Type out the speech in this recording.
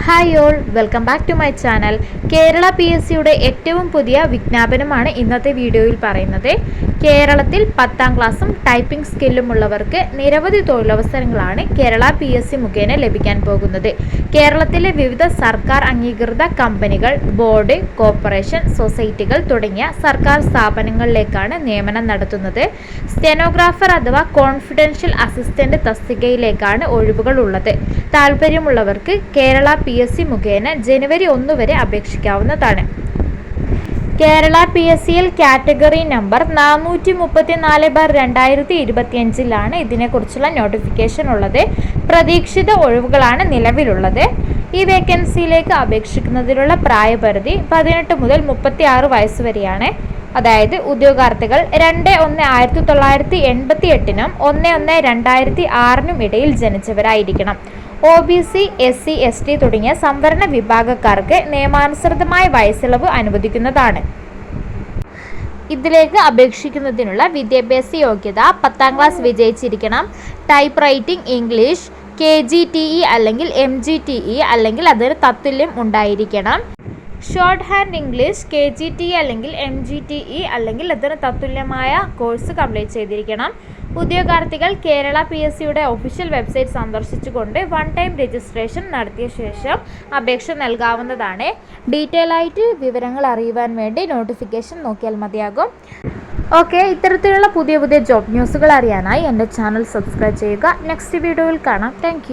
Hi all, welcome back to my channel. Kerala PSCയുടെ ഏറ്റവും പുതിയ വിജ്ഞാപനമാണ് ഇന്നത്തെ വീഡിയോയിൽ പറയുന്നത്. കേരളത്തിൽ 10ാം ക്ലാസ്സും ടൈപ്പിംഗ് സ്കില്ലും ഉള്ളവർക്ക് നിരവധി തൊഴിലവസരങ്ങളാണ് കേരള PSC മുഖേന ലഭിക്കാൻ പോകുന്നത്. കേരളത്തിലെ വിവിധ സർക്കാർ അംഗീകൃത കമ്പനികൾ, ബോർഡ്, കോർപ്പറേഷൻ, സൊസൈറ്റികൾ തുടങ്ങിയ സർക്കാർ സ്ഥാപനങ്ങളിലേക്കാണ് നിയമനം നടത്തുന്നത്. സ്റ്റെനോഗ്രാഫർ അഥവാ കോൺഫിഡൻഷ്യൽ അസിസ്റ്റന്റ് തസ്തികയിലേക്കാണ് ഒഴിവുകൾ ഉള്ളത്. താൽപ്പര്യമുള്ളവർക്ക് കേരള PSC മുഖേന ജനുവരി 1 വരെ അപേക്ഷിക്കാവുന്നതാണ്. കേരള PSCയിൽ കാറ്റഗറി നമ്പർ 434/2025 ഇതിനെക്കുറിച്ചുള്ള നോട്ടിഫിക്കേഷൻ ഉള്ളത്. പ്രതീക്ഷിത ഒഴിവുകളാണ് നിലവിലുള്ളത്. ഈ വേക്കൻസിയിലേക്ക് അപേക്ഷിക്കുന്നതിനുള്ള പ്രായപരിധി 18 മുതൽ 36 വയസ്സ് വരെയാണ്. അതായത് ഉദ്യോഗാർത്ഥികൾ 2/1/1988 1/1/2006 ഇടയിൽ ജനിച്ചവരായിരിക്കണം. OBC, SC, ST തുടങ്ങിയ സംവരണ വിഭാഗക്കാർക്ക് നിയമാനുസൃതമായ വയസ്സിളവ് അനുവദിക്കുന്നതാണ്. ഇതിലേക്ക് അപേക്ഷിക്കുന്നതിനുള്ള വിദ്യാഭ്യാസ യോഗ്യത 10ാം ക്ലാസ് വിജയിച്ചിരിക്കണം. ടൈപ്പ് റൈറ്റിംഗ് ഇംഗ്ലീഷ് KGTE അല്ലെങ്കിൽ MGTE അല്ലെങ്കിൽ അതിന് തത്തുല്യം ഉണ്ടായിരിക്കണം. ഷോർട്ട് ഹാൻഡ് ഇംഗ്ലീഷ് KGTE അല്ലെങ്കിൽ MGTE അല്ലെങ്കിൽ അതിന് തത്തുല്യമായ കോഴ്സ് കംപ്ലീറ്റ് ചെയ്തിരിക്കണം. ഉദ്യോഗാർത്ഥികൾ കേരള PSCയുടെ ഒഫീഷ്യൽ വെബ്സൈറ്റ് സന്ദർശിച്ചുകൊണ്ട് 1 ടൈം രജിസ്ട്രേഷൻ നടത്തിയ ശേഷം അപേക്ഷ നൽകാവുന്നതാണ്. ഡീറ്റെയിൽ ആയിട്ട് വിവരങ്ങൾ അറിയുവാൻ വേണ്ടി നോട്ടിഫിക്കേഷൻ നോക്കിയാൽ മതിയാകും. ഓക്കെ, ഇത്തരത്തിലുള്ള പുതിയ ജോബ് ന്യൂസുകൾ അറിയാനായി എൻ്റെ ചാനൽ സബ്സ്ക്രൈബ് ചെയ്യുക. നെക്സ്റ്റ് വീഡിയോയിൽ കാണാം. താങ്ക്